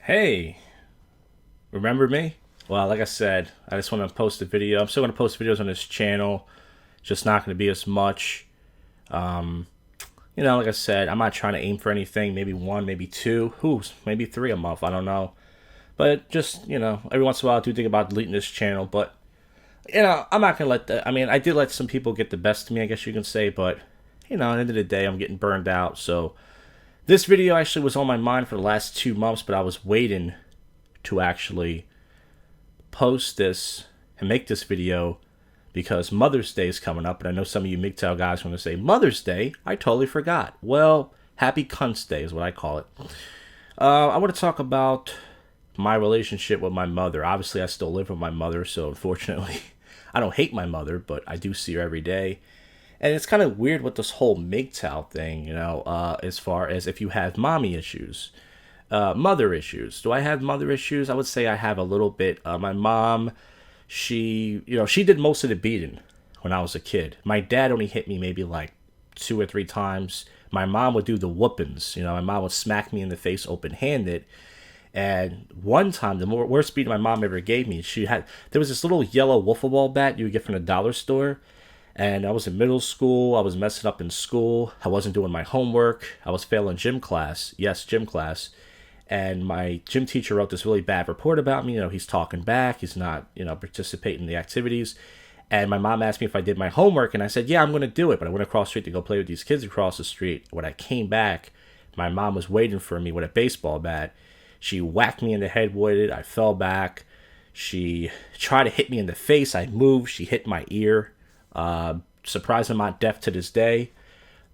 Hey, remember me? Well, like I said, I just want to post a video. I'm still going to post videos on this channel, just not going to be as much. Um, like I said, I'm not trying to aim for anything. Maybe one, maybe two, maybe three a month. I don't know. But just, every once in a while I do think about deleting this channel. But, I'm not going to let that. I mean, I did let some people get the best of me, I guess you can say. But, at the end of the day, I'm getting burned out. So this video actually was on my mind for the last 2 months, but I was waiting to actually post this and make this video because Mother's Day is coming up, and I know some of you MGTOW guys are going to say, Mother's Day? I totally forgot. Well, Happy Cunts Day is what I call it. I want to talk about my relationship with my mother. Obviously, I still live with my mother, so unfortunately, I don't hate my mother, but I do see her every day. And it's kind of weird with this whole MGTOW thing, as far as if you have mommy issues. Mother issues. Do I have mother issues? I would say I have a little bit. My mom, she did most of the beating when I was a kid. My dad only hit me maybe like 2 or 3 times. My mom would do the whoopings. My mom would smack me in the face open-handed. And one time, the worst beating my mom ever gave me, there was this little yellow wiffle ball bat you would get from the dollar store. And I was in middle school. I was messing up in school. I wasn't doing my homework. I was failing gym class. Yes, gym class. And my gym teacher wrote this really bad report about me. He's talking back. He's not, participating in the activities. And my mom asked me if I did my homework. And I said, yeah, I'm going to do it. But I went across the street to go play with these kids across the street. When I came back, my mom was waiting for me with a baseball bat. She whacked me in the head with it. I fell back. She tried to hit me in the face. I moved. She hit my ear. Surprised I'm not deaf to this day.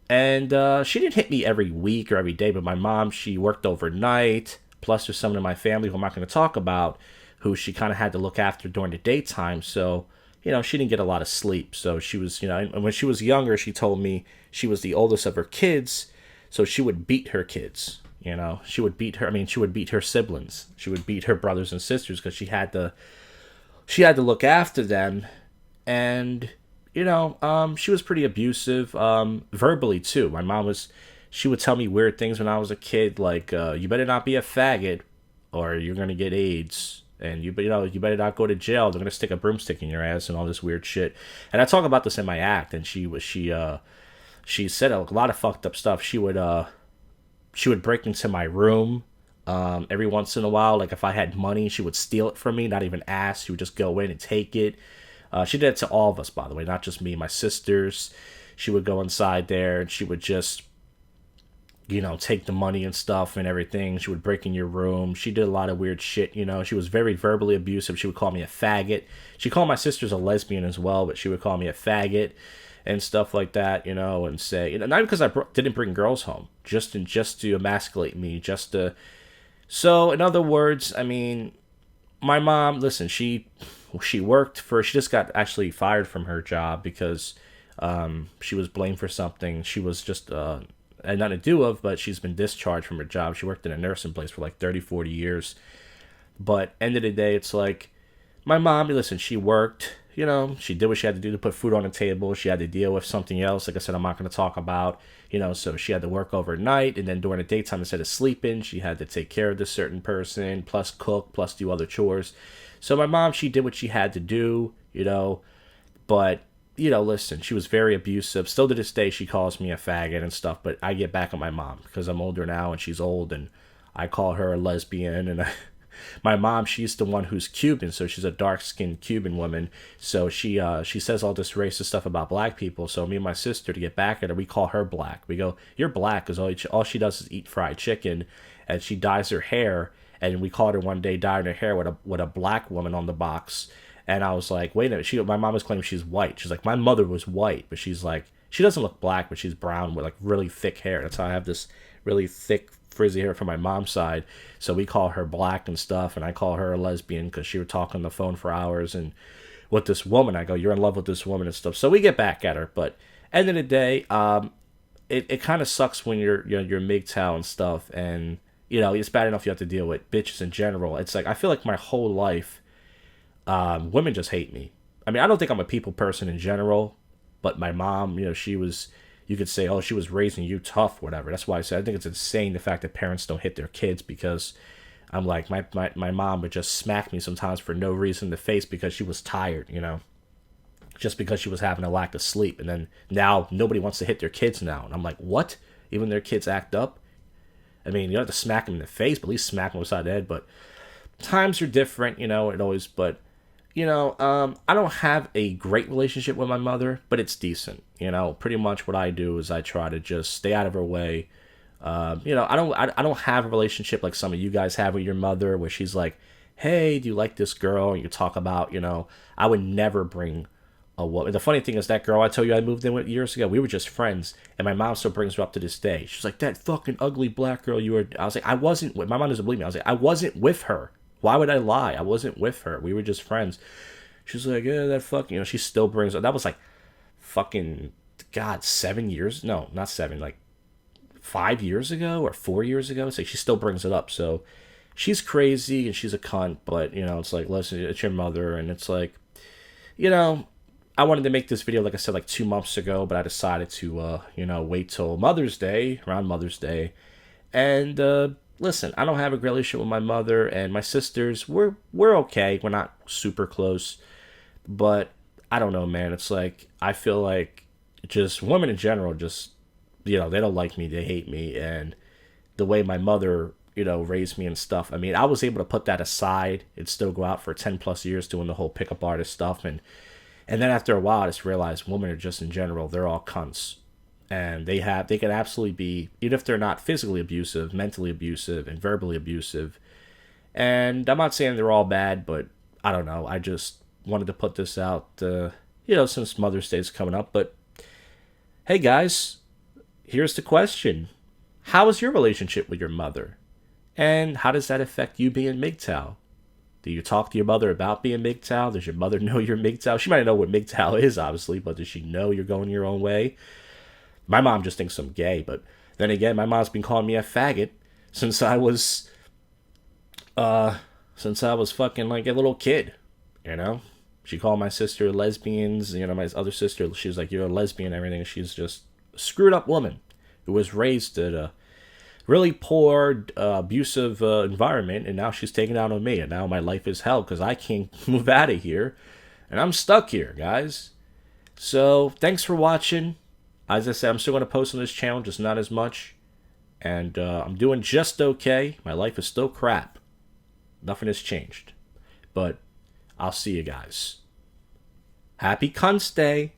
And she didn't hit me every week or every day, but my mom, she worked overnight. Plus, there's someone in my family who I'm not going to talk about who she kind of had to look after during the daytime. So, she didn't get a lot of sleep. So she was, and when she was younger, she told me she was the oldest of her kids. So she would beat her kids. She would beat her siblings. She would beat her brothers and sisters because she had to look after them. And she was pretty abusive, verbally too. My mom she would tell me weird things when I was a kid, like, you better not be a faggot or you're going to get AIDS. And you better not go to jail. They're going to stick a broomstick in your ass and all this weird shit. And I talk about this in my act, and she said a lot of fucked up stuff. She would break into my room, every once in a while. Like if I had money, she would steal it from me, not even ask. She would just go in and take it. She did it to all of us, by the way, not just me, my sisters. She would go inside there and she would just, take the money and stuff and everything. She would break in your room. She did a lot of weird shit, She was very verbally abusive. She would call me a faggot. She called my sisters a lesbian as well, but she would call me a faggot and stuff like that, and say, not because I didn't bring girls home, just to emasculate me, So, in other words, I mean, my mom, listen, she just got actually fired from her job because she was blamed for something. She was just had nothing to do with, but she's been discharged from her job. She worked in a nursing place for like 30, 40 years. But end of the day, it's like my mom, listen, she worked, she did what she had to do to put food on the table. She had to deal with something else. Like I said, I'm not going to talk about, so she had to work overnight. And then during the daytime, instead of sleeping, she had to take care of this certain person, plus cook, plus do other chores. So my mom, she did what she had to do, but, listen, she was very abusive. Still to this day, she calls me a faggot and stuff, but I get back at my mom because I'm older now and she's old and I call her a lesbian. And my mom, she's the one who's Cuban, so she's a dark-skinned Cuban woman. So she says all this racist stuff about black people. So me and my sister, to get back at her, we call her black. We go, you're black because all she does is eat fried chicken, and she dyes her hair. And we caught her one day dyeing her hair with a black woman on the box. And I was like, wait a minute. My mom was claiming she's white. She's like, my mother was white, but she's like, she doesn't look black, but she's brown with like really thick hair. That's how I have this really thick frizzy hair from my mom's side. So we call her black and stuff. And I call her a lesbian because she would talk on the phone for hours. And with this woman, I go, you're in love with this woman and stuff. So we get back at her. But end of the day, it kind of sucks when you're MGTOW and stuff. And it's bad enough you have to deal with bitches in general. It's like, I feel like my whole life, women just hate me. I mean, I don't think I'm a people person in general, but my mom, she was, you could say, oh, she was raising you tough, whatever. That's why I said, I think it's insane the fact that parents don't hit their kids because I'm like, my mom would just smack me sometimes for no reason in the face because she was tired, just because she was having a lack of sleep. And then now nobody wants to hit their kids now. And I'm like, what? Even their kids act up? I mean, you don't have to smack them in the face, but at least smack them upside the head. But times are different, it always, but, I don't have a great relationship with my mother, but it's decent. Pretty much what I do is I try to just stay out of her way. I don't have a relationship like some of you guys have with your mother where she's like, hey, do you like this girl? And you talk about, I would never bring a woman. The funny thing is that girl I told you I moved in with years ago, we were just friends, and my mom still brings her up to this day. She's like, that fucking ugly black girl you were. I was like, I wasn't with, my mom doesn't believe me. I was like, I wasn't with her. Why would I lie? I wasn't with her. We were just friends. She's like, yeah, that fucking, she still brings up. That was like fucking, God, 7 years? No, not 7, like 5 years ago or 4 years ago. It's like she still brings it up. So she's crazy and she's a cunt, but, it's like, listen, it's your mother. And it's like, I wanted to make this video, like I said, like 2 months ago, but I decided to, wait till Mother's Day, around Mother's Day. And, listen, I don't have a great relationship with my mother and my sisters. We're okay. We're not super close. But I don't know, man. It's like, I feel like just women in general just, they don't like me. They hate me. And the way my mother, raised me and stuff. I mean, I was able to put that aside and still go out for 10 plus years doing the whole pickup artist stuff. And then after a while, I just realized women are just in general, they're all cunts. And they can absolutely be, even if they're not physically abusive, mentally abusive, and verbally abusive. And I'm not saying they're all bad, but I don't know. I just wanted to put this out, since Mother's Day is coming up. But hey, guys, here's the question. How is your relationship with your mother? And how does that affect you being MGTOW? Do you talk to your mother about being MGTOW? Does your mother know you're MGTOW? She might know what MGTOW is, obviously, but does she know you're going your own way? My mom just thinks I'm gay, but then again, my mom's been calling me a faggot since I was fucking like a little kid, She called my sister lesbians, my other sister, she was like, you're a lesbian and everything. She's just a screwed up woman who was raised at a really poor, abusive environment, and now she's taking out on me, and now my life is hell because I can't move out of here, and I'm stuck here, guys. So, thanks for watching. As I said, I'm still going to post on this channel, just not as much, and I'm doing just okay. My life is still crap. Nothing has changed, but I'll see you guys. Happy Cunts Day!